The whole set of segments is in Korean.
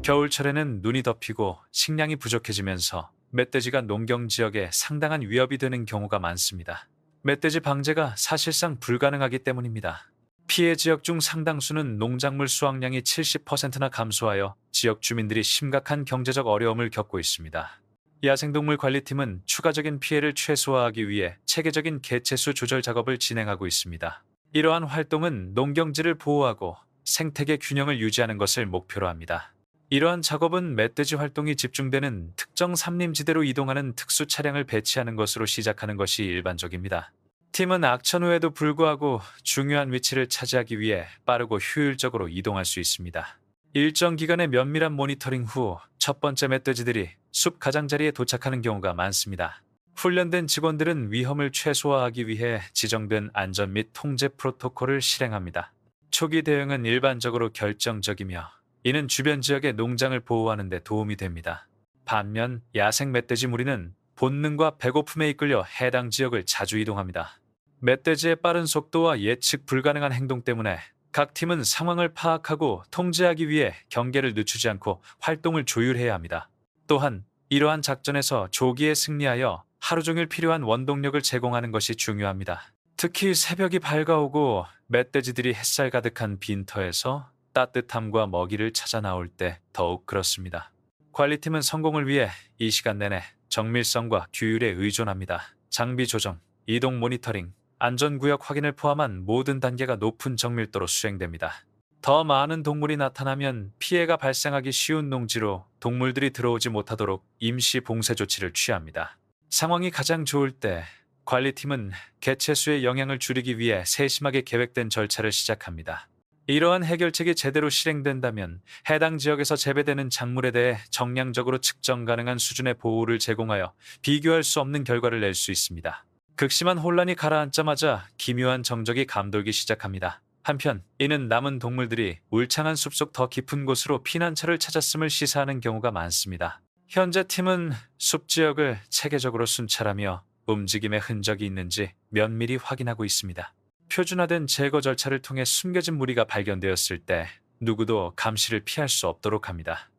겨울철에는 눈이 덮이고 식량이 부족해지면서 멧돼지가 농경 지역에 상당한 위협이 되는 경우가 많습니다. 멧돼지 방제가 사실상 불가능하기 때문입니다. 피해 지역 중 상당수는 농작물 수확량이 70%나 감소하여 지역 주민들이 심각한 경제적 어려움을 겪고 있습니다. 야생동물 관리팀은 추가적인 피해를 최소화하기 위해 체계적인 개체수 조절 작업을 진행하고 있습니다. 이러한 활동은 농경지를 보호하고 생태계 균형을 유지하는 것을 목표로 합니다. 이러한 작업은 멧돼지 활동이 집중되는 특정 산림지대로 이동하는 특수 차량을 배치하는 것으로 시작하는 것이 일반적입니다. 팀은 악천 후에도 불구하고 중요한 위치를 차지하기 위해 빠르고 효율적으로 이동할 수 있습니다. 일정 기간의 면밀한 모니터링 후 첫 번째 멧돼지들이 숲 가장자리에 도착하는 경우가 많습니다. 훈련된 직원들은 위험을 최소화하기 위해 지정된 안전 및 통제 프로토콜을 실행합니다. 초기 대응은 일반적으로 결정적이며 이는 주변 지역의 농장을 보호하는 데 도움이 됩니다. 반면 야생 멧돼지 무리는 본능과 배고픔에 이끌려 해당 지역을 자주 이동합니다. 멧돼지의 빠른 속도와 예측 불가능한 행동 때문에 각 팀은 상황을 파악하고 통제하기 위해 경계를 늦추지 않고 활동을 조율해야 합니다. 또한 이러한 작전에서 조기에 승리하여 하루 종일 필요한 원동력을 제공하는 것이 중요합니다. 특히 새벽이 밝아오고 멧돼지들이 햇살 가득한 빈터에서 따뜻함과 먹이를 찾아 나올 때 더욱 그렇습니다. 관리팀은 성공을 위해 이 시간 내내 정밀성과 규율에 의존합니다. 장비 조정, 이동 모니터링, 안전구역 확인을 포함한 모든 단계가 높은 정밀도로 수행됩니다. 더 많은 동물이 나타나면 피해가 발생하기 쉬운 농지로 동물들이 들어오지 못하도록 임시 봉쇄 조치를 취합니다. 상황이 가장 좋을 때 관리팀은 개체수의 영향을 줄이기 위해 세심하게 계획된 절차를 시작합니다. 이러한 해결책이 제대로 실행된다면 해당 지역에서 재배되는 작물에 대해 정량적으로 측정 가능한 수준의 보호를 제공하여 비교할 수 없는 결과를 낼 수 있습니다. 극심한 혼란이 가라앉자마자 기묘한 정적이 감돌기 시작합니다. 한편 이는 남은 동물들이 울창한 숲속 더 깊은 곳으로 피난처를 찾았음을 시사하는 경우가 많습니다. 현재 팀은 숲 지역을 체계적으로 순찰하며 움직임의 흔적이 있는지 면밀히 확인하고 있습니다. 표준화된 제거 절차를 통해 숨겨진 무리가 발견되었을 때 누구도 감시를 피할 수 없도록 합니다.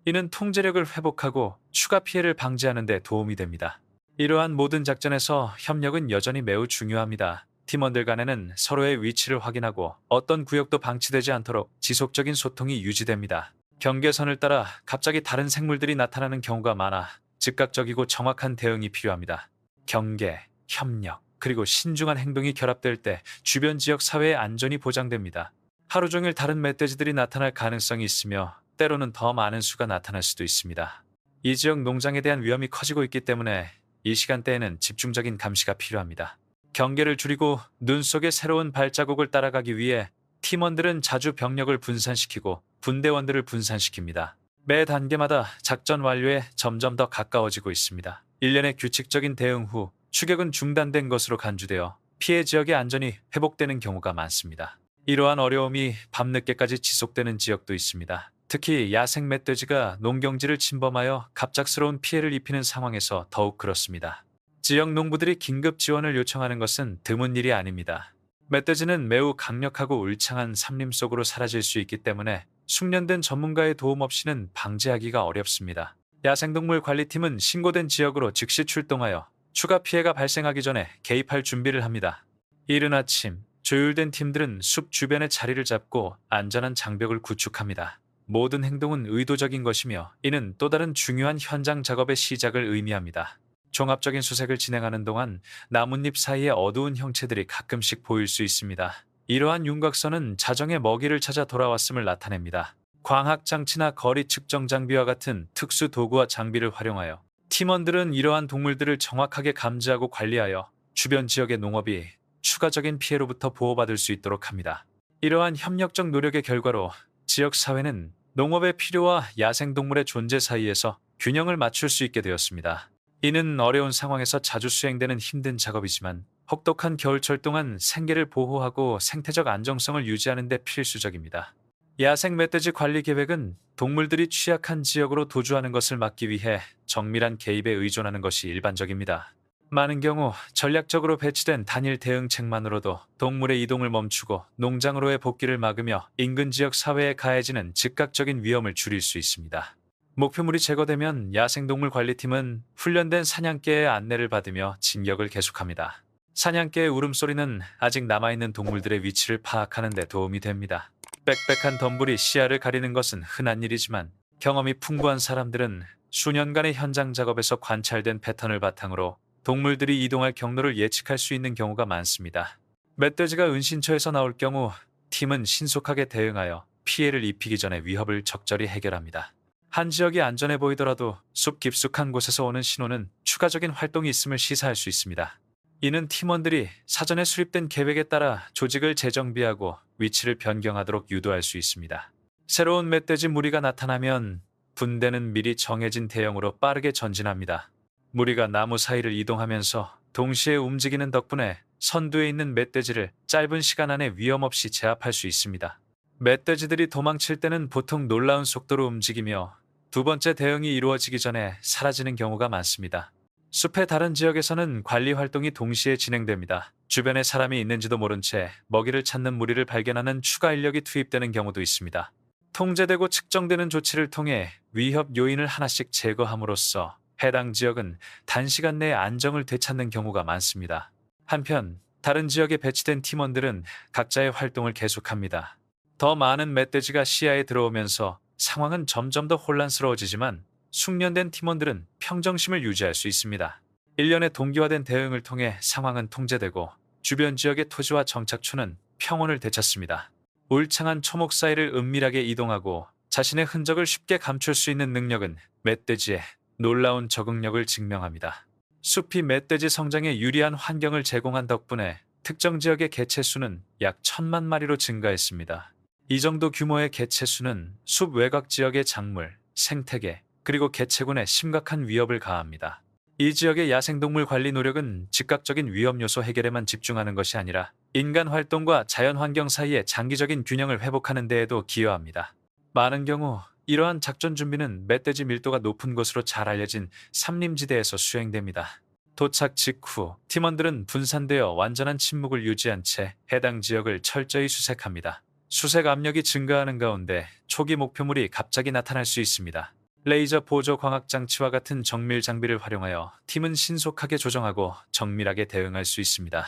이는 통제력을 회복하고 추가 피해를 방지하는 데 도움이 됩니다. 이러한 모든 작전에서 협력은 여전히 매우 중요합니다. 팀원들 간에는 서로의 위치를 확인하고 어떤 구역도 방치되지 않도록 지속적인 소통이 유지됩니다. 경계선을 따라 갑자기 다른 생물들이 나타나는 경우가 많아 즉각적이고 정확한 대응이 필요합니다. 경계, 협력, 그리고 신중한 행동이 결합될 때 주변 지역 사회의 안전이 보장됩니다. 하루 종일 다른 멧돼지들이 나타날 가능성이 있으며 때로는 더 많은 수가 나타날 수도 있습니다. 이 지역 농장에 대한 위험이 커지고 있기 때문에 이 시간대에는 집중적인 감시가 필요합니다. 경계를 줄이고 눈 속의 새로운 발자국을 따라가기 위해 팀원들은 자주 병력을 분산시키고 분대원들을 분산시킵니다. 매 단계마다 작전 완료에 점점 더 가까워지고 있습니다. 일련의 규칙적인 대응 후 추격은 중단된 것으로 간주되어 피해 지역의 안전이 회복되는 경우가 많습니다. 이러한 어려움이 밤늦게까지 지속되는 지역도 있습니다. 특히 야생 멧돼지가 농경지를 침범하여 갑작스러운 피해를 입히는 상황에서 더욱 그렇습니다. 지역 농부들이 긴급 지원을 요청하는 것은 드문 일이 아닙니다. 멧돼지는 매우 강력하고 울창한 산림 속으로 사라질 수 있기 때문에 숙련된 전문가의 도움 없이는 방제하기가 어렵습니다. 야생동물 관리팀은 신고된 지역으로 즉시 출동하여 추가 피해가 발생하기 전에 개입할 준비를 합니다. 이른 아침, 조율된 팀들은 숲 주변에 자리를 잡고 안전한 장벽을 구축합니다. 모든 행동은 의도적인 것이며 이는 또 다른 중요한 현장 작업의 시작을 의미합니다. 종합적인 수색을 진행하는 동안 나뭇잎 사이에 어두운 형체들이 가끔씩 보일 수 있습니다. 이러한 윤곽선은 자정에 먹이를 찾아 돌아왔음을 나타냅니다. 광학장치나 거리 측정 장비와 같은 특수 도구와 장비를 활용하여 팀원들은 이러한 동물들을 정확하게 감지하고 관리하여 주변 지역의 농업이 추가적인 피해로부터 보호받을 수 있도록 합니다. 이러한 협력적 노력의 결과로 지역 사회는 농업의 필요와 야생동물의 존재 사이에서 균형을 맞출 수 있게 되었습니다. 이는 어려운 상황에서 자주 수행되는 힘든 작업이지만 혹독한 겨울철 동안 생계를 보호하고 생태적 안정성을 유지하는 데 필수적입니다. 야생 멧돼지 관리 계획은 동물들이 취약한 지역으로 도주하는 것을 막기 위해 정밀한 개입에 의존하는 것이 일반적입니다. 많은 경우 전략적으로 배치된 단일 대응책만으로도 동물의 이동을 멈추고 농장으로의 복귀를 막으며 인근 지역 사회에 가해지는 즉각적인 위험을 줄일 수 있습니다. 목표물이 제거되면 야생동물 관리팀은 훈련된 사냥개의 안내를 받으며 진격을 계속합니다. 사냥개의 울음소리는 아직 남아있는 동물들의 위치를 파악하는 데 도움이 됩니다. 빽빽한 덤불이 시야를 가리는 것은 흔한 일이지만 경험이 풍부한 사람들은 수년간의 현장 작업에서 관찰된 패턴을 바탕으로 동물들이 이동할 경로를 예측할 수 있는 경우가 많습니다. 멧돼지가 은신처에서 나올 경우 팀은 신속하게 대응하여 피해를 입히기 전에 위협을 적절히 해결합니다. 한 지역이 안전해 보이더라도 숲 깊숙한 곳에서 오는 신호는 추가적인 활동이 있음을 시사할 수 있습니다. 이는 팀원들이 사전에 수립된 계획에 따라 조직을 재정비하고 위치를 변경하도록 유도할 수 있습니다. 새로운 멧돼지 무리가 나타나면 분대는 미리 정해진 대형으로 빠르게 전진합니다. 무리가 나무 사이를 이동하면서 동시에 움직이는 덕분에 선두에 있는 멧돼지를 짧은 시간 안에 위험 없이 제압할 수 있습니다. 멧돼지들이 도망칠 때는 보통 놀라운 속도로 움직이며 두 번째 대응이 이루어지기 전에 사라지는 경우가 많습니다. 숲의 다른 지역에서는 관리 활동이 동시에 진행됩니다. 주변에 사람이 있는지도 모른 채 먹이를 찾는 무리를 발견하는 추가 인력이 투입되는 경우도 있습니다. 통제되고 측정되는 조치를 통해 위협 요인을 하나씩 제거함으로써 해당 지역은 단시간 내에 안정을 되찾는 경우가 많습니다. 한편 다른 지역에 배치된 팀원들은 각자의 활동을 계속합니다. 더 많은 멧돼지가 시야에 들어오면서 상황은 점점 더 혼란스러워지지만 숙련된 팀원들은 평정심을 유지할 수 있습니다. 일련의 동기화된 대응을 통해 상황은 통제되고 주변 지역의 토지와 정착초는 평온을 되찾습니다. 울창한 초목 사이를 은밀하게 이동하고 자신의 흔적을 쉽게 감출 수 있는 능력은 멧돼지의 놀라운 적응력을 증명합니다. 숲이 멧돼지 성장에 유리한 환경을 제공한 덕분에 특정 지역의 개체 수는 약 1,000만 마리로 증가했습니다. 이 정도 규모의 개체 수는 숲 외곽 지역의 작물, 생태계, 그리고 개체군에 심각한 위협을 가합니다. 이 지역의 야생동물 관리 노력은 즉각적인 위험 요소 해결에만 집중하는 것이 아니라 인간 활동과 자연 환경 사이의 장기적인 균형을 회복하는 데에도 기여합니다. 많은 경우 이러한 작전 준비는 멧돼지 밀도가 높은 곳으로 잘 알려진 산림지대에서 수행됩니다. 도착 직후 팀원들은 분산되어 완전한 침묵을 유지한 채 해당 지역을 철저히 수색합니다. 수색 압력이 증가하는 가운데 초기 목표물이 갑자기 나타날 수 있습니다. 레이저 보조 광학 장치와 같은 정밀 장비를 활용하여 팀은 신속하게 조정하고 정밀하게 대응할 수 있습니다.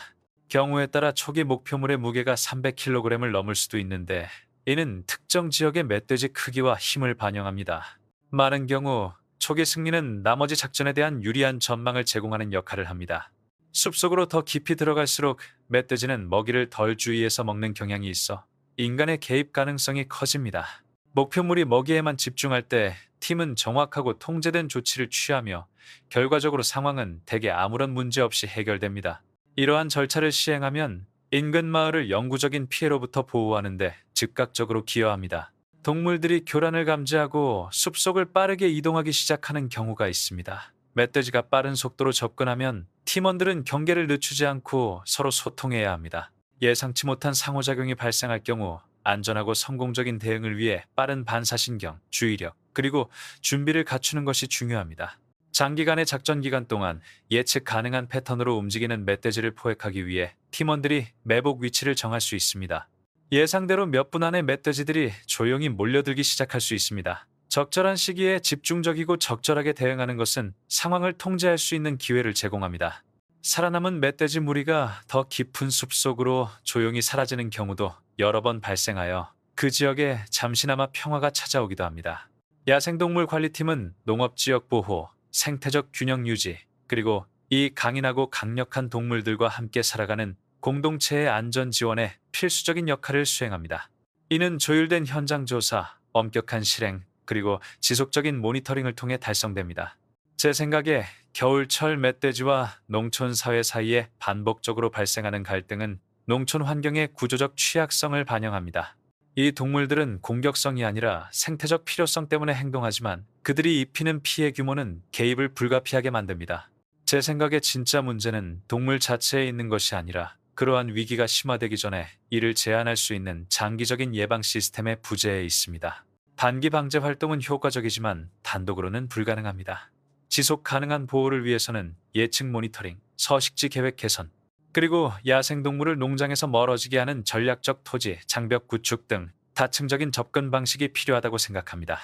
경우에 따라 초기 목표물의 무게가 300kg을 넘을 수도 있는데 이는 특정 지역의 멧돼지 크기와 힘을 반영합니다. 많은 경우 초기 승리는 나머지 작전에 대한 유리한 전망을 제공하는 역할을 합니다. 숲속으로 더 깊이 들어갈수록 멧돼지는 먹이를 덜 주의해서 먹는 경향이 있어 인간의 개입 가능성이 커집니다. 목표물이 먹이에만 집중할 때 팀은 정확하고 통제된 조치를 취하며 결과적으로 상황은 대개 아무런 문제 없이 해결됩니다. 이러한 절차를 시행하면 인근 마을을 영구적인 피해로부터 보호하는 데 즉각적으로 기여합니다. 동물들이 교란을 감지하고 숲속을 빠르게 이동하기 시작하는 경우가 있습니다. 멧돼지가 빠른 속도로 접근하면 팀원들은 경계를 늦추지 않고 서로 소통해야 합니다. 예상치 못한 상호작용이 발생할 경우 안전하고 성공적인 대응을 위해 빠른 반사신경, 주의력, 그리고 준비를 갖추는 것이 중요합니다. 장기간의 작전 기간 동안 예측 가능한 패턴으로 움직이는 멧돼지를 포획하기 위해 팀원들이 매복 위치를 정할 수 있습니다. 예상대로 몇 분 안에 멧돼지들이 조용히 몰려들기 시작할 수 있습니다. 적절한 시기에 집중적이고 적절하게 대응하는 것은 상황을 통제할 수 있는 기회를 제공합니다. 살아남은 멧돼지 무리가 더 깊은 숲속으로 조용히 사라지는 경우도 여러 번 발생하여 그 지역에 잠시나마 평화가 찾아오기도 합니다. 야생동물 관리팀은 농업지역 보호, 생태적 균형 유지, 그리고 이 강인하고 강력한 동물들과 함께 살아가는 공동체의 안전 지원에 필수적인 역할을 수행합니다. 이는 조율된 현장 조사, 엄격한 실행, 그리고 지속적인 모니터링을 통해 달성됩니다. 제 생각에 겨울철 멧돼지와 농촌 사회 사이에 반복적으로 발생하는 갈등은 농촌 환경의 구조적 취약성을 반영합니다. 이 동물들은 공격성이 아니라 생태적 필요성 때문에 행동하지만 그들이 입히는 피해 규모는 개입을 불가피하게 만듭니다. 제 생각에 진짜 문제는 동물 자체에 있는 것이 아니라 그러한 위기가 심화되기 전에 이를 제한할 수 있는 장기적인 예방 시스템의 부재에 있습니다. 단기 방제 활동은 효과적이지만 단독으로는 불가능합니다. 지속 가능한 보호를 위해서는 예측 모니터링, 서식지 계획 개선, 그리고 야생동물을 농장에서 멀어지게 하는 전략적 토지, 장벽 구축 등 다층적인 접근 방식이 필요하다고 생각합니다.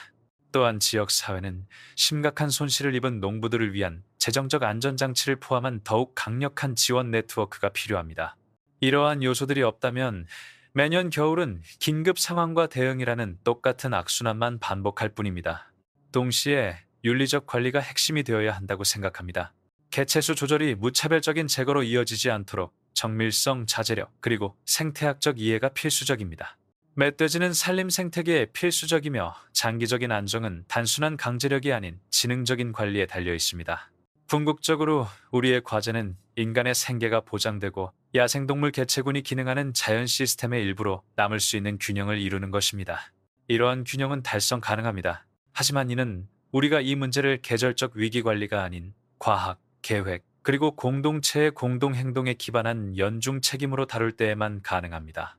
또한 지역사회는 심각한 손실을 입은 농부들을 위한 재정적 안전장치를 포함한 더욱 강력한 지원 네트워크가 필요합니다. 이러한 요소들이 없다면 매년 겨울은 긴급 상황과 대응이라는 똑같은 악순환만 반복할 뿐입니다. 동시에 윤리적 관리가 핵심이 되어야 한다고 생각합니다. 개체수 조절이 무차별적인 제거로 이어지지 않도록 정밀성, 자제력, 그리고 생태학적 이해가 필수적입니다. 멧돼지는 산림 생태계에 필수적이며 장기적인 안정은 단순한 강제력이 아닌 지능적인 관리에 달려 있습니다. 궁극적으로 우리의 과제는 인간의 생계가 보장되고 야생동물 개체군이 기능하는 자연 시스템의 일부로 남을 수 있는 균형을 이루는 것입니다. 이러한 균형은 달성 가능합니다. 하지만 이는 우리가 이 문제를 계절적 위기 관리가 아닌 과학, 계획, 그리고 공동체의 공동 행동에 기반한 연중 책임으로 다룰 때에만 가능합니다.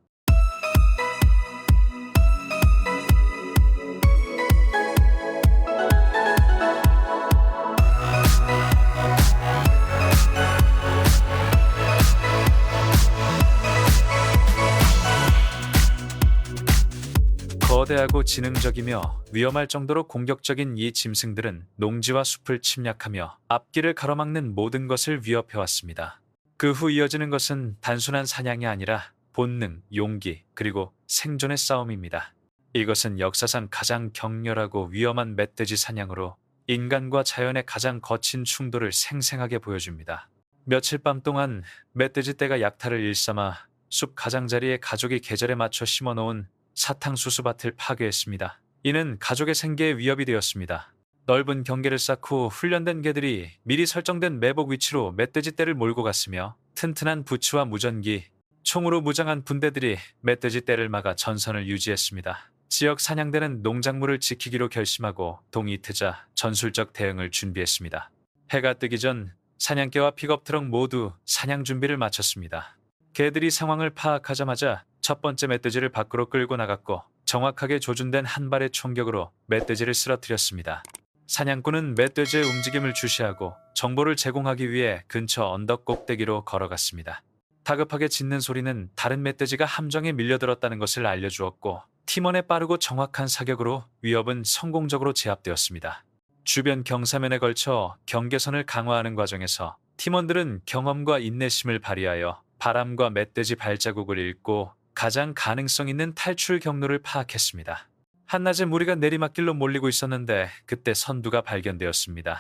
거대하고 지능적이며 위험할 정도로 공격적인 이 짐승들은 농지와 숲을 침략하며 앞길을 가로막는 모든 것을 위협해왔습니다. 그 후 이어지는 것은 단순한 사냥이 아니라 본능, 용기, 그리고 생존의 싸움입니다. 이것은 역사상 가장 격렬하고 위험한 멧돼지 사냥으로 인간과 자연의 가장 거친 충돌을 생생하게 보여줍니다. 며칠 밤 동안 멧돼지 떼가 약탈을 일삼아 숲 가장자리에 가족이 계절에 맞춰 심어놓은 사탕수수밭을 파괴했습니다. 이는 가족의 생계에 위협이 되었습니다. 넓은 경계를 쌓고 훈련된 개들이 미리 설정된 매복 위치로 멧돼지 떼를 몰고 갔으며 튼튼한 부츠와 무전기, 총으로 무장한 분대들이 멧돼지 떼를 막아 전선을 유지했습니다. 지역 사냥대는 농작물을 지키기로 결심하고 동이 트자 전술적 대응을 준비했습니다. 해가 뜨기 전 사냥개와 픽업 트럭 모두 사냥 준비를 마쳤습니다. 개들이 상황을 파악하자마자 첫 번째 멧돼지를 밖으로 끌고 나갔고 정확하게 조준된 한 발의 총격으로 멧돼지를 쓰러뜨렸습니다. 사냥꾼은 멧돼지의 움직임을 주시하고 정보를 제공하기 위해 근처 언덕 꼭대기로 걸어갔습니다. 다급하게 짖는 소리는 다른 멧돼지가 함정에 밀려들었다는 것을 알려주었고 팀원의 빠르고 정확한 사격으로 위협은 성공적으로 제압되었습니다. 주변 경사면에 걸쳐 경계선을 강화하는 과정에서 팀원들은 경험과 인내심을 발휘하여 바람과 멧돼지 발자국을 읽고 가장 가능성 있는 탈출 경로를 파악했습니다. 한낮에 무리가 내리막길로 몰리고 있었는데 그때 선두가 발견되었습니다.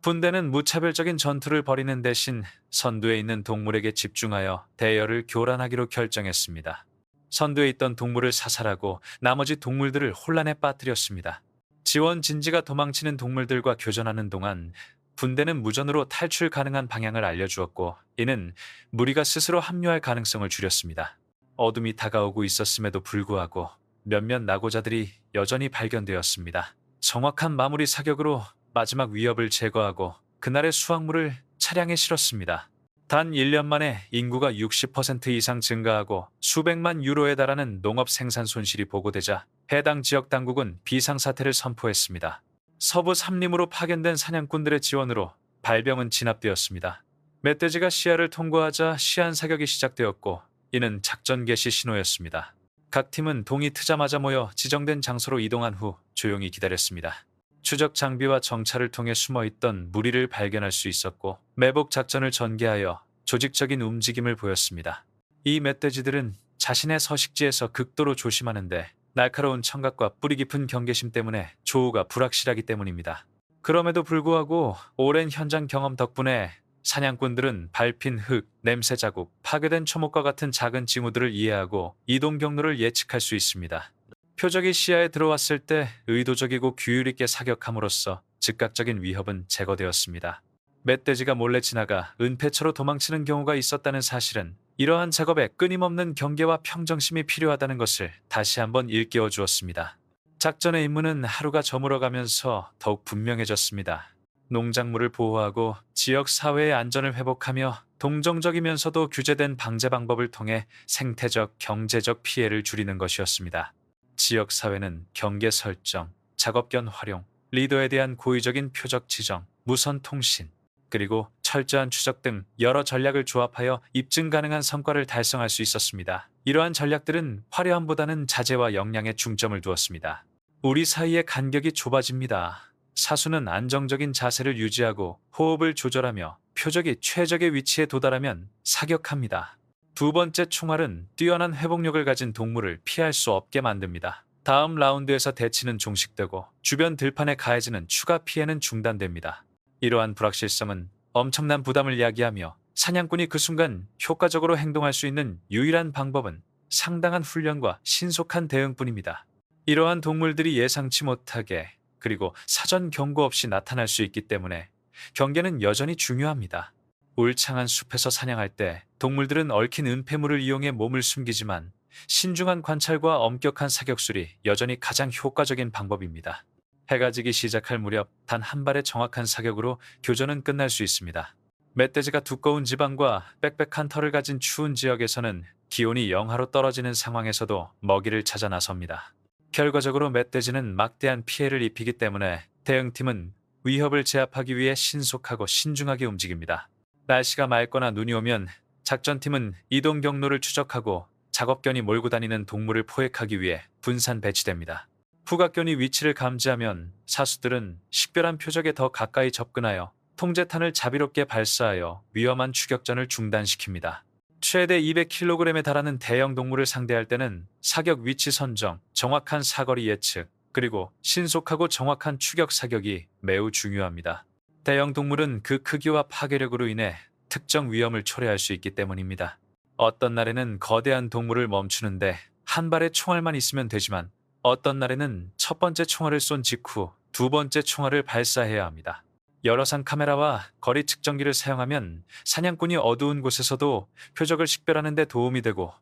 분대는 무차별적인 전투를 벌이는 대신 선두에 있는 동물에게 집중하여 대열을 교란하기로 결정했습니다. 선두에 있던 동물을 사살하고 나머지 동물들을 혼란에 빠뜨렸습니다. 지원 진지가 도망치는 동물들과 교전하는 동안 분대는 무전으로 탈출 가능한 방향을 알려주었고 이는 무리가 스스로 합류할 가능성을 줄였습니다. 어둠이 다가오고 있었음에도 불구하고 몇몇 낙오자들이 여전히 발견되었습니다. 정확한 마무리 사격으로 마지막 위협을 제거하고 그날의 수확물을 차량에 실었습니다. 단 1년 만에 인구가 60% 이상 증가하고 수백만 유로에 달하는 농업 생산 손실이 보고되자 해당 지역 당국은 비상사태를 선포했습니다. 서부 삼림으로 파견된 사냥꾼들의 지원으로 발병은 진압되었습니다. 멧돼지가 시야를 통과하자 시안 사격이 시작되었고 이는 작전 개시 신호였습니다. 각 팀은 동이 트자마자 모여 지정된 장소로 이동한 후 조용히 기다렸습니다. 추적 장비와 정찰을 통해 숨어있던 무리를 발견할 수 있었고 매복 작전을 전개하여 조직적인 움직임을 보였습니다. 이 멧돼지들은 자신의 서식지에서 극도로 조심하는데 날카로운 청각과 뿌리 깊은 경계심 때문에 조우가 불확실하기 때문입니다. 그럼에도 불구하고 오랜 현장 경험 덕분에 사냥꾼들은 밟힌 흙, 냄새 자국, 파괴된 초목과 같은 작은 징후들을 이해하고 이동 경로를 예측할 수 있습니다. 표적이 시야에 들어왔을 때 의도적이고 규율 있게 사격함으로써 즉각적인 위협은 제거되었습니다. 멧돼지가 몰래 지나가 은폐처로 도망치는 경우가 있었다는 사실은 이러한 작업에 끊임없는 경계와 평정심이 필요하다는 것을 다시 한번 일깨워 주었습니다. 작전의 임무는 하루가 저물어가면서 더욱 분명해졌습니다. 농작물을 보호하고 지역 사회의 안전을 회복하며 동정적이면서도 규제된 방제 방법을 통해 생태적, 경제적 피해를 줄이는 것이었습니다. 지역 사회는 경계 설정, 작업견 활용, 리더에 대한 고의적인 표적 지정, 무선 통신, 그리고 철저한 추적 등 여러 전략을 조합하여 입증 가능한 성과를 달성할 수 있었습니다. 이러한 전략들은 화려함보다는 자재와 역량에 중점을 두었습니다. 우리 사이의 간격이 좁아집니다. 사수는 안정적인 자세를 유지하고 호흡을 조절하며 표적이 최적의 위치에 도달하면 사격합니다. 두 번째 총알은 뛰어난 회복력을 가진 동물을 피할 수 없게 만듭니다. 다음 라운드에서 대치는 종식되고 주변 들판에 가해지는 추가 피해는 중단됩니다. 이러한 불확실성은 엄청난 부담을 야기하며 사냥꾼이 그 순간 효과적으로 행동할 수 있는 유일한 방법은 상당한 훈련과 신속한 대응뿐입니다. 이러한 동물들이 예상치 못하게 그리고 사전 경고 없이 나타날 수 있기 때문에 경계는 여전히 중요합니다. 울창한 숲에서 사냥할 때 동물들은 얽힌 은폐물을 이용해 몸을 숨기지만 신중한 관찰과 엄격한 사격술이 여전히 가장 효과적인 방법입니다. 해가 지기 시작할 무렵 단 한 발의 정확한 사격으로 교전은 끝날 수 있습니다. 멧돼지가 두꺼운 지방과 빽빽한 털을 가진 추운 지역에서는 기온이 영하로 떨어지는 상황에서도 먹이를 찾아 나섭니다. 결과적으로 멧돼지는 막대한 피해를 입히기 때문에 대응팀은 위협을 제압하기 위해 신속하고 신중하게 움직입니다. 날씨가 맑거나 눈이 오면 작전팀은 이동 경로를 추적하고 작업견이 몰고 다니는 동물을 포획하기 위해 분산 배치됩니다. 후각견이 위치를 감지하면 사수들은 식별한 표적에 더 가까이 접근하여 통제탄을 자비롭게 발사하여 위험한 추격전을 중단시킵니다. 최대 200kg에 달하는 대형 동물을 상대할 때는 사격 위치 선정, 정확한 사거리 예측, 그리고 신속하고 정확한 추격 사격이 매우 중요합니다. 대형 동물은 그 크기와 파괴력으로 인해 특정 위험을 초래할 수 있기 때문입니다. 어떤 날에는 거대한 동물을 멈추는데 한 발의 총알만 있으면 되지만 어떤 날에는 첫 번째 총알을 쏜 직후 두 번째 총알을 발사해야 합니다. 여러상 카메라와 거리 측정기를 사용하면 사냥꾼이 어두운 곳에서도 표적을 식별하는 데 도움이 되고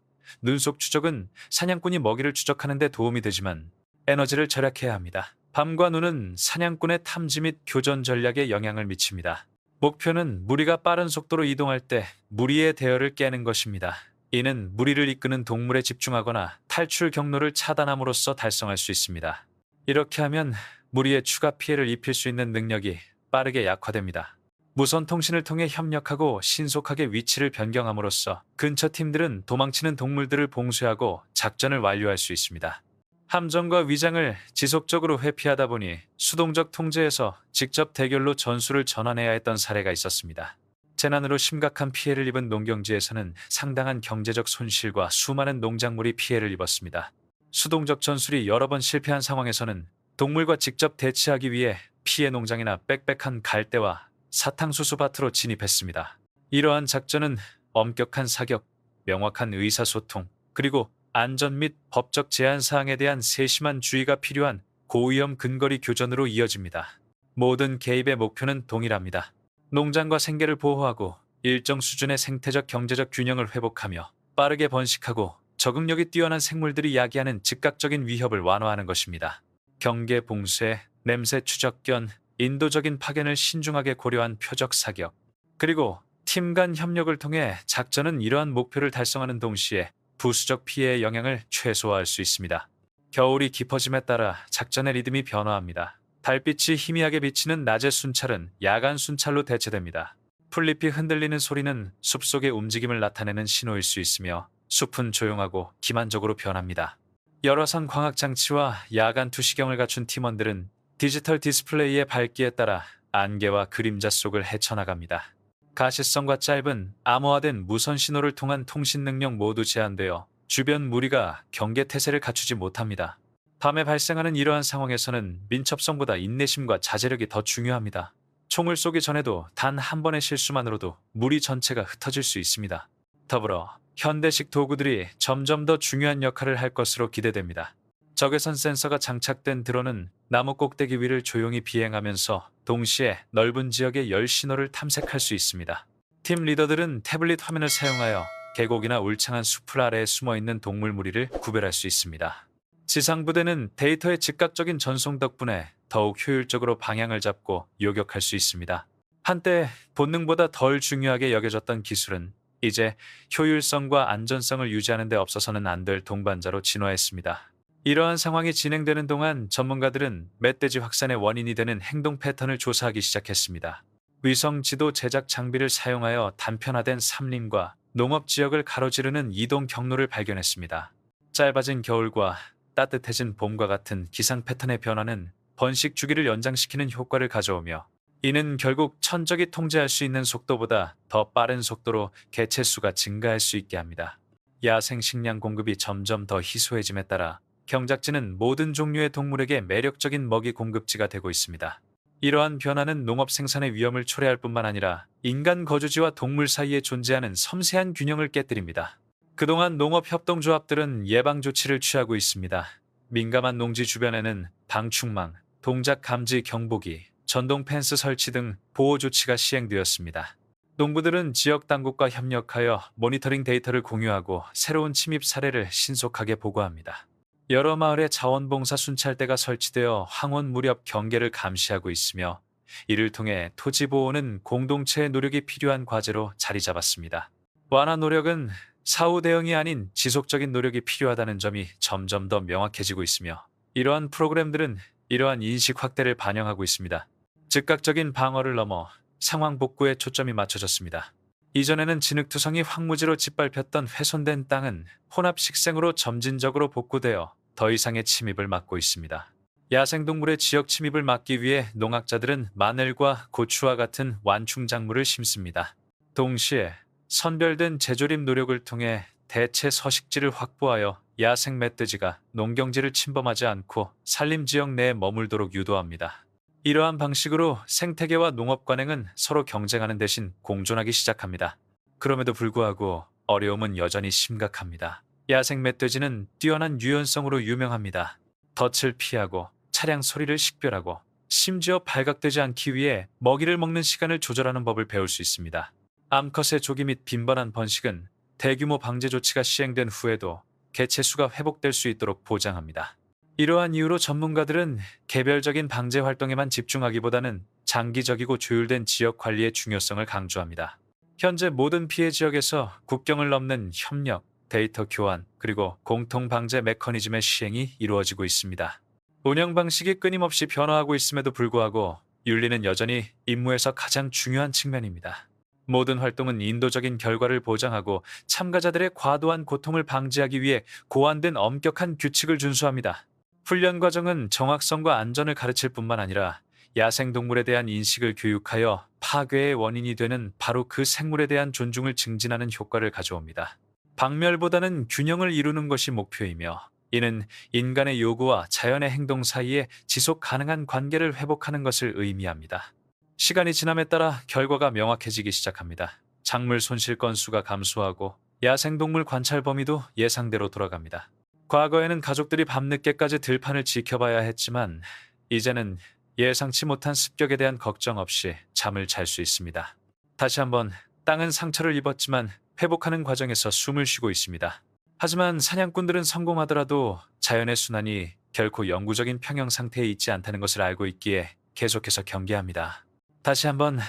눈속 추적은 사냥꾼이 먹이를 추적하는 데 도움이 되지만 에너지를 절약해야 합니다. 밤과 눈은 사냥꾼의 탐지 및 교전 전략에 영향을 미칩니다. 목표는 무리가 빠른 속도로 이동할 때 무리의 대열을 깨는 것입니다. 이는 무리를 이끄는 동물에 집중하거나 탈출 경로를 차단함으로써 달성할 수 있습니다. 이렇게 하면 무리에 추가 피해를 입힐 수 있는 능력이 빠르게 약화됩니다. 무선 통신을 통해 협력하고 신속하게 위치를 변경함으로써 근처 팀들은 도망치는 동물들을 봉쇄하고 작전을 완료할 수 있습니다. 함정과 위장을 지속적으로 회피하다 보니 수동적 통제에서 직접 대결로 전술을 전환해야 했던 사례가 있었습니다. 재난으로 심각한 피해를 입은 농경지에서는 상당한 경제적 손실과 수많은 농작물이 피해를 입었습니다. 수동적 전술이 여러 번 실패한 상황에서는 동물과 직접 대치하기 위해 피해 농장이나 빽빽한 갈대와 사탕수수밭으로 진입했습니다. 이러한 작전은 엄격한 사격, 명확한 의사소통, 그리고 안전 및 법적 제한 사항에 대한 세심한 주의가 필요한 고위험 근거리 교전으로 이어집니다. 모든 개입의 목표는 동일합니다. 농장과 생계를 보호하고 일정 수준의 생태적 경제적 균형을 회복하며 빠르게 번식하고 적응력이 뛰어난 생물들이 야기하는 즉각적인 위협을 완화하는 것입니다. 경계 봉쇄, 냄새 추적견, 인도적인 파견을 신중하게 고려한 표적 사격, 그리고 팀 간 협력을 통해 작전은 이러한 목표를 달성하는 동시에 부수적 피해의 영향을 최소화할 수 있습니다. 겨울이 깊어짐에 따라 작전의 리듬이 변화합니다. 달빛이 희미하게 비치는 낮의 순찰은 야간 순찰로 대체됩니다. 풀잎이 흔들리는 소리는 숲속의 움직임을 나타내는 신호일 수 있으며 숲은 조용하고 기만적으로 변합니다. 여러상 광학 장치와 야간 투시경을 갖춘 팀원들은 디지털 디스플레이의 밝기에 따라 안개와 그림자 속을 헤쳐나갑니다. 가시성과 짧은 암호화된 무선 신호를 통한 통신 능력 모두 제한되어 주변 무리가 경계 태세를 갖추지 못합니다. 밤에 발생하는 이러한 상황에서는 민첩성보다 인내심과 자제력이 더 중요합니다. 총을 쏘기 전에도 단 한 번의 실수만으로도 무리 전체가 흩어질 수 있습니다. 더불어 현대식 도구들이 점점 더 중요한 역할을 할 것으로 기대됩니다. 적외선 센서가 장착된 드론은 나무 꼭대기 위를 조용히 비행하면서 동시에 넓은 지역의 열 신호를 탐색할 수 있습니다. 팀 리더들은 태블릿 화면을 사용하여 계곡이나 울창한 숲을 아래에 숨어있는 동물 무리를 구별할 수 있습니다. 지상부대는 데이터의 즉각적인 전송 덕분에 더욱 효율적으로 방향을 잡고 요격할 수 있습니다. 한때 본능보다 덜 중요하게 여겨졌던 기술은 이제 효율성과 안전성을 유지하는 데 없어서는 안 될 동반자로 진화했습니다. 이러한 상황이 진행되는 동안 전문가들은 멧돼지 확산의 원인이 되는 행동 패턴을 조사하기 시작했습니다. 위성 지도 제작 장비를 사용하여 단편화된 산림과 농업 지역을 가로지르는 이동 경로를 발견했습니다. 짧아진 겨울과 따뜻해진 봄과 같은 기상 패턴의 변화는 번식 주기를 연장시키는 효과를 가져오며, 이는 결국 천적이 통제할 수 있는 속도보다 더 빠른 속도로 개체수가 증가할 수 있게 합니다. 야생 식량 공급이 점점 더 희소해짐에 따라 경작지는 모든 종류의 동물에게 매력적인 먹이 공급지가 되고 있습니다. 이러한 변화는 농업 생산의 위험을 초래할 뿐만 아니라 인간 거주지와 동물 사이에 존재하는 섬세한 균형을 깨뜨립니다. 그동안 농업협동조합들은 예방 조치를 취하고 있습니다. 민감한 농지 주변에는 방충망, 동작 감지 경보기, 전동 펜스 설치 등 보호 조치가 시행되었습니다. 농부들은 지역 당국과 협력하여 모니터링 데이터를 공유하고 새로운 침입 사례를 신속하게 보고합니다. 여러 마을에 자원봉사 순찰대가 설치되어 황혼 무렵 경계를 감시하고 있으며, 이를 통해 토지 보호는 공동체의 노력이 필요한 과제로 자리 잡았습니다. 완화 노력은 사후 대응이 아닌 지속적인 노력이 필요하다는 점이 점점 더 명확해지고 있으며, 이러한 프로그램들은 이러한 인식 확대를 반영하고 있습니다. 즉각적인 방어를 넘어 상황 복구에 초점이 맞춰졌습니다. 이전에는 진흙투성이 황무지로 짓밟혔던 훼손된 땅은 혼합 식생으로 점진적으로 복구되어 더 이상의 침입을 막고 있습니다. 야생동물의 지역 침입을 막기 위해 농학자들은 마늘과 고추와 같은 완충 작물을 심습니다. 동시에 선별된 재조립 노력을 통해 대체 서식지를 확보하여 야생 멧돼지가 농경지를 침범하지 않고 산림 지역 내에 머물도록 유도합니다. 이러한 방식으로 생태계와 농업 관행은 서로 경쟁하는 대신 공존하기 시작합니다. 그럼에도 불구하고 어려움은 여전히 심각합니다. 야생 멧돼지는 뛰어난 유연성으로 유명합니다. 덫을 피하고 차량 소리를 식별하고 심지어 발각되지 않기 위해 먹이를 먹는 시간을 조절하는 법을 배울 수 있습니다. 암컷의 조기 및 빈번한 번식은 대규모 방제 조치가 시행된 후에도 개체수가 회복될 수 있도록 보장합니다. 이러한 이유로 전문가들은 개별적인 방제 활동에만 집중하기보다는 장기적이고 조율된 지역 관리의 중요성을 강조합니다. 현재 모든 피해 지역에서 국경을 넘는 협력, 데이터 교환, 그리고 공통 방제 메커니즘의 시행이 이루어지고 있습니다. 운영 방식이 끊임없이 변화하고 있음에도 불구하고 윤리는 여전히 임무에서 가장 중요한 측면입니다. 모든 활동은 인도적인 결과를 보장하고 참가자들의 과도한 고통을 방지하기 위해 고안된 엄격한 규칙을 준수합니다. 훈련 과정은 정확성과 안전을 가르칠 뿐만 아니라 야생동물에 대한 인식을 교육하여 파괴의 원인이 되는 바로 그 생물에 대한 존중을 증진하는 효과를 가져옵니다. 박멸보다는 균형을 이루는 것이 목표이며, 이는 인간의 요구와 자연의 행동 사이에 지속 가능한 관계를 회복하는 것을 의미합니다. 시간이 지남에 따라 결과가 명확해지기 시작합니다. 작물 손실 건수가 감소하고 야생동물 관찰 범위도 예상대로 돌아갑니다. 과거에는 가족들이 밤늦게까지 들판을 지켜봐야 했지만, 이제는 예상치 못한 습격에 대한 걱정 없이 잠을 잘 수 있습니다. 다시 한번 땅은 상처를 입었지만 회복하는 과정에서 숨을 쉬고 있습니다. 하지만 사냥꾼들은 성공하더라도 자연의 순환이 결코 영구적인 평형 상태에 있지 않다는 것을 알고 있기에 계속해서 경계합니다. 다시 한번,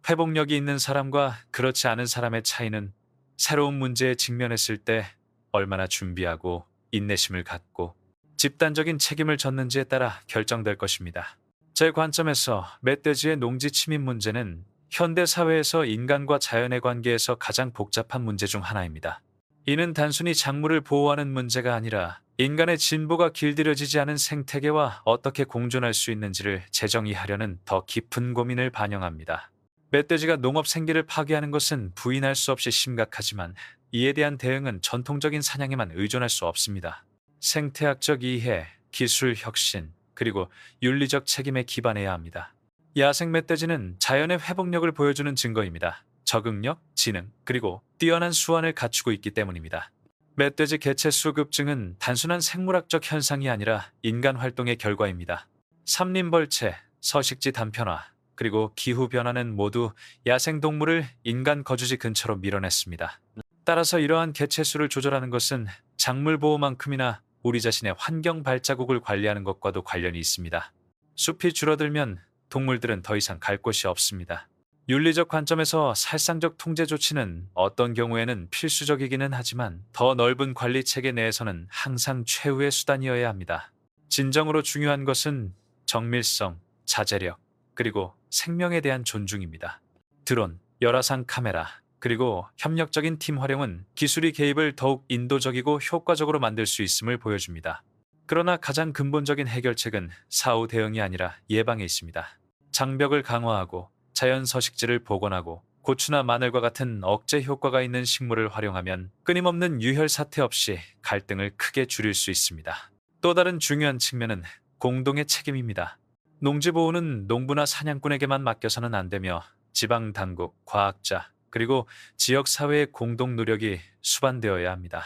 회복력이 있는 사람과 그렇지 않은 사람의 차이는 새로운 문제에 직면했을 때 얼마나 준비하고 인내심을 갖고 집단적인 책임을 졌는지에 따라 결정될 것입니다. 제 관점에서 멧돼지의 농지 침입 문제는 현대 사회에서 인간과 자연의 관계에서 가장 복잡한 문제 중 하나입니다. 이는 단순히 작물을 보호하는 문제가 아니라 인간의 진보가 길들여지지 않은 생태계와 어떻게 공존할 수 있는지를 재정의하려는 더 깊은 고민을 반영합니다. 멧돼지가 농업 생계를 파괴하는 것은 부인할 수 없이 심각하지만, 이에 대한 대응은 전통적인 사냥에만 의존할 수 없습니다. 생태학적 이해, 기술 혁신, 그리고 윤리적 책임에 기반해야 합니다. 야생 멧돼지는 자연의 회복력을 보여주는 증거입니다. 적응력, 지능, 그리고 뛰어난 수완을 갖추고 있기 때문입니다. 멧돼지 개체수 급증은 단순한 생물학적 현상이 아니라 인간 활동의 결과입니다. 삼림벌채, 서식지 단편화, 그리고 기후변화는 모두 야생동물을 인간 거주지 근처로 밀어냈습니다. 따라서 이러한 개체수를 조절하는 것은 작물 보호만큼이나 우리 자신의 환경 발자국을 관리하는 것과도 관련이 있습니다. 숲이 줄어들면 동물들은 더 이상 갈 곳이 없습니다. 윤리적 관점에서 살상적 통제 조치는 어떤 경우에는 필수적이기는 하지만, 더 넓은 관리 체계 내에서는 항상 최후의 수단이어야 합니다. 진정으로 중요한 것은 정밀성, 자제력, 그리고 생명에 대한 존중입니다. 드론, 열화상 카메라, 그리고 협력적인 팀 활용은 기술의 개입을 더욱 인도적이고 효과적으로 만들 수 있음을 보여줍니다. 그러나 가장 근본적인 해결책은 사후 대응이 아니라 예방에 있습니다. 장벽을 강화하고 자연 서식지를 복원하고 고추나 마늘과 같은 억제 효과가 있는 식물을 활용하면 끊임없는 유혈 사태 없이 갈등을 크게 줄일 수 있습니다. 또 다른 중요한 측면은 공동의 책임입니다. 농지보호는 농부나 사냥꾼에게만 맡겨서는 안 되며 지방 당국, 과학자, 그리고 지역 사회의 공동 노력이 수반되어야 합니다.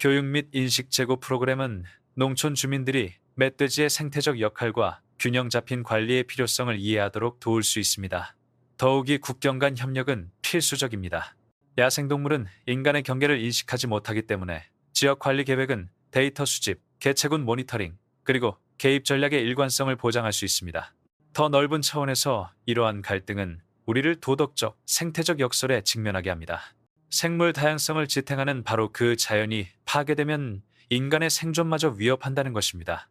교육 및 인식 제고 프로그램은 농촌 주민들이 멧돼지의 생태적 역할과 균형 잡힌 관리의 필요성을 이해하도록 도울 수 있습니다. 더욱이 국경 간 협력은 필수적입니다. 야생동물은 인간의 경계를 인식하지 못하기 때문에 지역 관리 계획은 데이터 수집, 개체군 모니터링, 그리고 개입 전략의 일관성을 보장할 수 있습니다. 더 넓은 차원에서 이러한 갈등은 우리를 도덕적, 생태적 역설에 직면하게 합니다. 생물 다양성을 지탱하는 바로 그 자연이 파괴되면 인간의 생존마저 위협한다는 것입니다.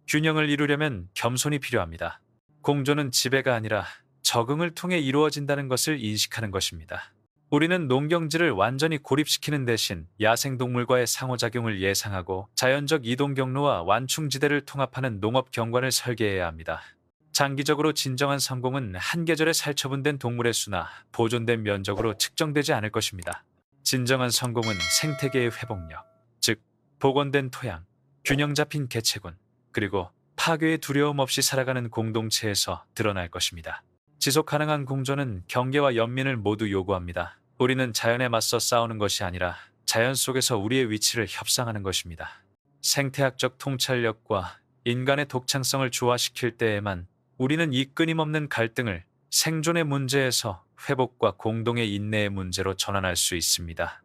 균형을 이루려면 겸손이 필요합니다. 공존은 지배가 아니라 적응을 통해 이루어진다는 것을 인식하는 것입니다. 우리는 농경지를 완전히 고립시키는 대신 야생동물과의 상호작용을 예상하고 자연적 이동 경로와 완충지대를 통합하는 농업 경관을 설계해야 합니다. 장기적으로 진정한 성공은 한 계절에 살처분된 동물의 수나 보존된 면적으로 측정되지 않을 것입니다. 진정한 성공은 생태계의 회복력, 즉 복원된 토양, 균형 잡힌 개체군, 그리고 파괴의 두려움 없이 살아가는 공동체에서 드러날 것입니다. 지속 가능한 공존은 경계와 연민을 모두 요구합니다. 우리는 자연에 맞서 싸우는 것이 아니라 자연 속에서 우리의 위치를 협상하는 것입니다. 생태학적 통찰력과 인간의 독창성을 조화시킬 때에만 우리는 이 끊임없는 갈등을 생존의 문제에서 회복과 공동의 인내의 문제로 전환할 수 있습니다.